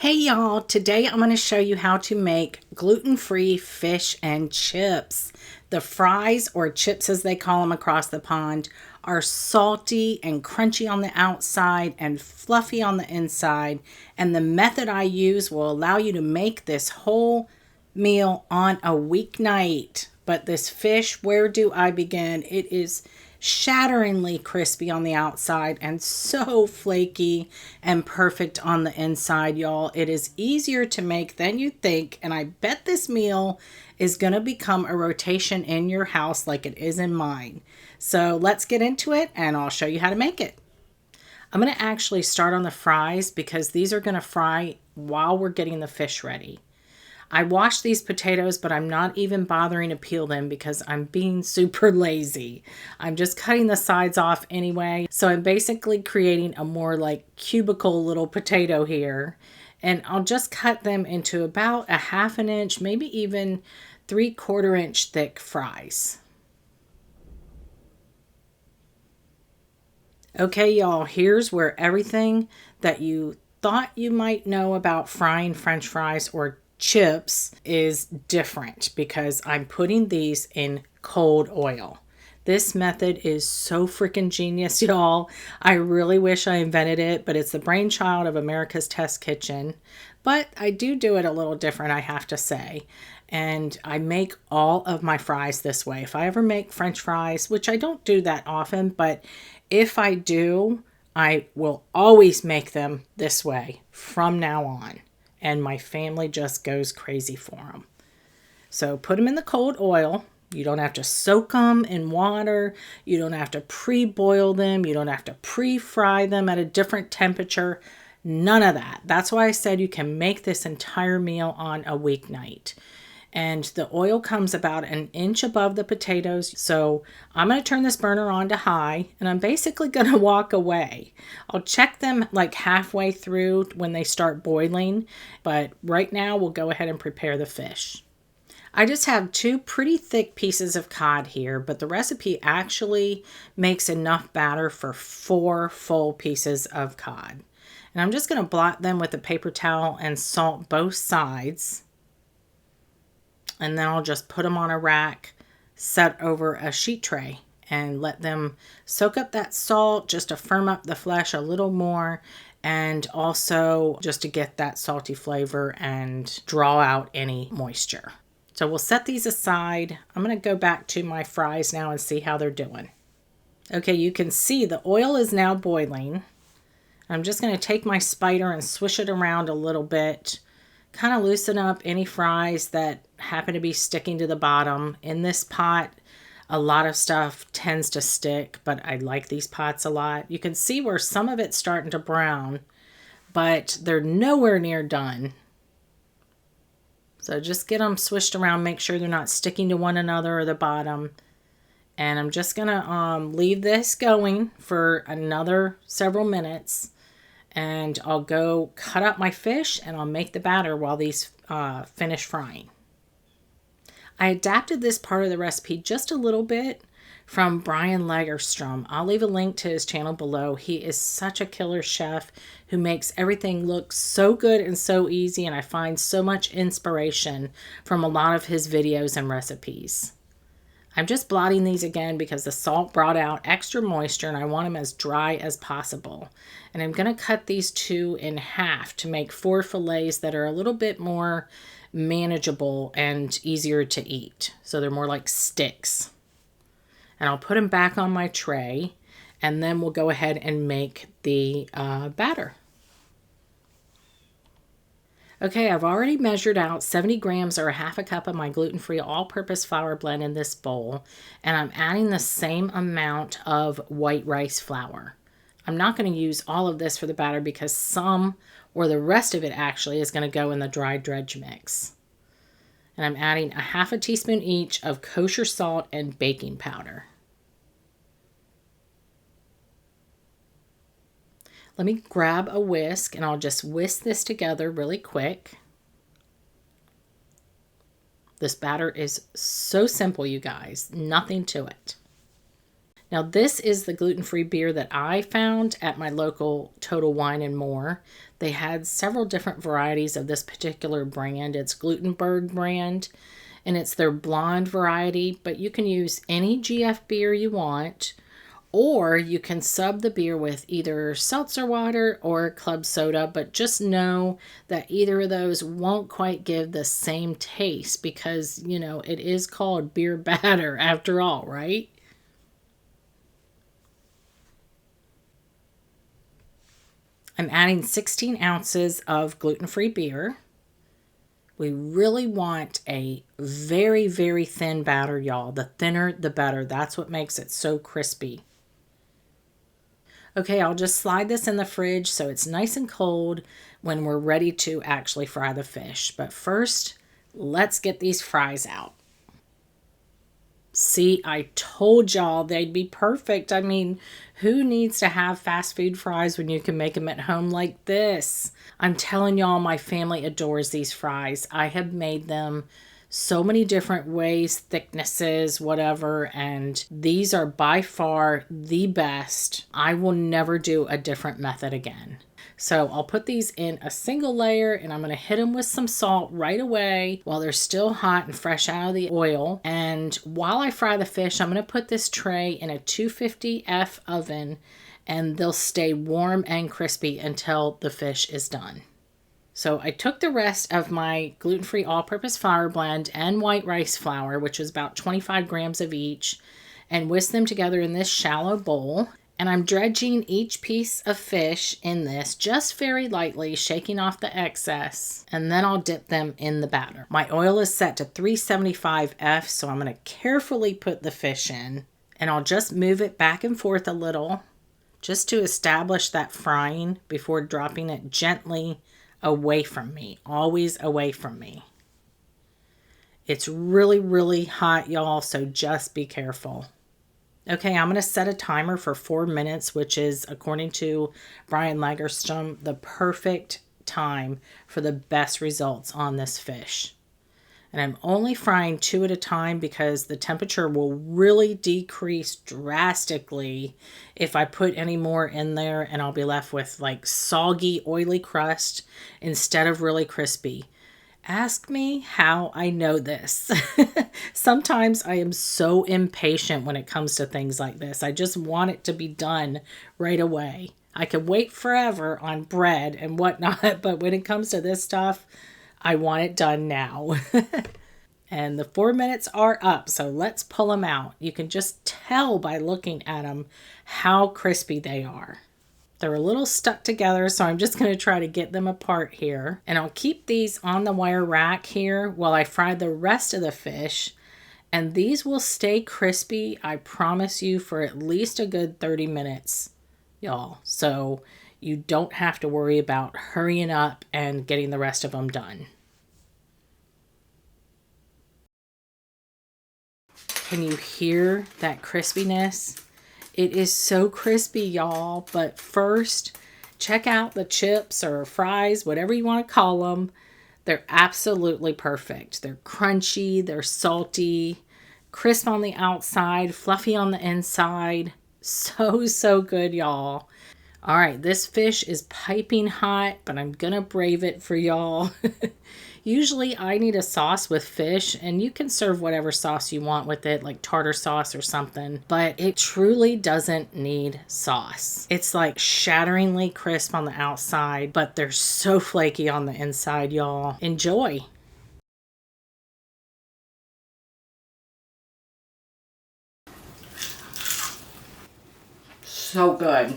Hey y'all, today I'm going to show you how to make gluten-free fish and chips. The fries, or chips as they call them across the pond, are salty and crunchy on the outside and fluffy on the inside. And the method I use will allow you to make this whole meal on a weeknight. But this fish, where do I begin? It is shatteringly crispy on the outside and so flaky and perfect on the inside, y'all. It is easier to make than you think, and I bet this meal is going to become a rotation in your house like it is in mine. So let's get into it and I'll show you how to make it. I'm going to actually start on the fries because these are going to fry while we're getting the fish ready. I washed these potatoes, but I'm not even bothering to peel them because I'm being super lazy. I'm just cutting the sides off anyway. So I'm basically creating a more like cubical little potato here. And I'll just cut them into about a 1/2 inch, maybe even 3/4 inch thick fries. Okay, y'all, here's where everything that you thought you might know about frying French fries or chips is different because I'm putting these in cold oil. This method is so freaking genius, y'all. I really wish I invented it, but it's the brainchild of America's Test Kitchen. But I do it a little different, I have to say. And I make all of my fries this way. If I ever make French fries, which I don't do that often, but if I do, I will always make them this way from now on. And my family just goes crazy for them. So put them in the cold oil. You don't have to soak them in water. You don't have to pre-boil them. You don't have to pre-fry them at a different temperature. None of that. That's why I said you can make this entire meal on a weeknight. And the oil comes about 1 inch above the potatoes. So I'm going to turn this burner on to high and I'm basically going to walk away. I'll check them like halfway through when they start boiling, but right now we'll go ahead and prepare the fish. I just have 2 pretty thick pieces of cod here, but the recipe actually makes enough batter for 4 full pieces of cod. And I'm just going to blot them with a paper towel and salt both sides. And then I'll just put them on a rack set over a sheet tray and let them soak up that salt just to firm up the flesh a little more, and also just to get that salty flavor and draw out any moisture. So we'll set these aside. I'm going to go back to my fries now and see how they're doing. Okay, you can see the oil is now boiling. I'm just going to take my spider and swish it around a little bit, kind of loosen up any fries that happen to be sticking to the bottom. In this pot, a lot of stuff tends to stick, but I like these pots a lot. You can see where some of it's starting to brown, but they're nowhere near done. So just get them swished around, make sure they're not sticking to one another or the bottom. And I'm just gonna leave this going for another several minutes. And I'll go cut up my fish and I'll make the batter while these finish frying. I adapted this part of the recipe just a little bit from Brian Lagerstrom. I'll leave a link to his channel below. He is such a killer chef who makes everything look so good and so easy, and I find so much inspiration from a lot of his videos and recipes. I'm just blotting these again because the salt brought out extra moisture and I want them as dry as possible. And I'm going to cut these 2 in half to make 4 fillets that are a little bit more manageable and easier to eat. So they're more like sticks. And I'll put them back on my tray and then we'll go ahead and make the batter. Okay, I've already measured out 70 grams or a 1/2 cup of my gluten-free all-purpose flour blend in this bowl, and I'm adding the same amount of white rice flour. I'm not going to use all of this for the batter because some, or the rest of it actually, is going to go in the dry dredge mix. And I'm adding a 1/2 teaspoon each of kosher salt and baking powder. Let me grab a whisk and I'll just whisk this together really quick. This batter is so simple, you guys. Nothing to it. Now, this is the gluten-free beer that I found at my local Total Wine and More. They had several different varieties of this particular brand. It's Glutenberg brand, and it's their blonde variety, but you can use any GF beer you want, or you can sub the beer with either seltzer water or club soda, but just know that either of those won't quite give the same taste because, it is called beer batter after all, right? I'm adding 16 ounces of gluten-free beer. We really want a very, very thin batter, y'all. The thinner, the better. That's what makes it so crispy. Okay, I'll just slide this in the fridge so it's nice and cold when we're ready to actually fry the fish. But first, let's get these fries out. See, I told y'all they'd be perfect. I mean, who needs to have fast food fries when you can make them at home like this? I'm telling y'all, my family adores these fries. I have made them so many different ways, thicknesses, whatever, and these are by far the best. I will never do a different method again. So I'll put these in a single layer and I'm going to hit them with some salt right away while they're still hot and fresh out of the oil. And while I fry the fish, I'm going to put this tray in a 250F oven and they'll stay warm and crispy until the fish is done. So I took the rest of my gluten-free all-purpose flour blend and white rice flour, which was about 25 grams of each, and whisked them together in this shallow bowl. And I'm dredging each piece of fish in this just very lightly, shaking off the excess, and then I'll dip them in the batter. My oil is set to 375F, so I'm going to carefully put the fish in, and I'll just move it back and forth a little just to establish that frying before dropping it gently away from me, always away from me. It's really, really hot, y'all, so just be careful. Okay, I'm going to set a timer for 4 minutes, which is, according to Brian Lagerstrom, the perfect time for the best results on this fish. And I'm only frying 2 at a time because the temperature will really decrease drastically if I put any more in there, and I'll be left with like soggy, oily crust instead of really crispy. Ask me how I know this. Sometimes I am so impatient when it comes to things like this. I just want it to be done right away. I can wait forever on bread and whatnot, but when it comes to this stuff, I want it done now. And the 4 minutes are up, so let's pull them out. You can just tell by looking at them how crispy they are. They're a little stuck together, so I'm just going to try to get them apart here. And I'll keep these on the wire rack here while I fry the rest of the fish. And these will stay crispy, I promise you, for at least a good 30 minutes, y'all. So you don't have to worry about hurrying up and getting the rest of them done. Can you hear that crispiness? It is so crispy, y'all. But first, check out the chips or fries, whatever you want to call them. They're absolutely perfect. They're crunchy, they're salty, crisp on the outside, fluffy on the inside. So, so good, y'all. All right, this fish is piping hot, but I'm going to brave it for y'all. Usually I need a sauce with fish, and you can serve whatever sauce you want with it, like tartar sauce or something, but it truly doesn't need sauce. It's like shatteringly crisp on the outside, but they're so flaky on the inside, y'all. Enjoy. So good.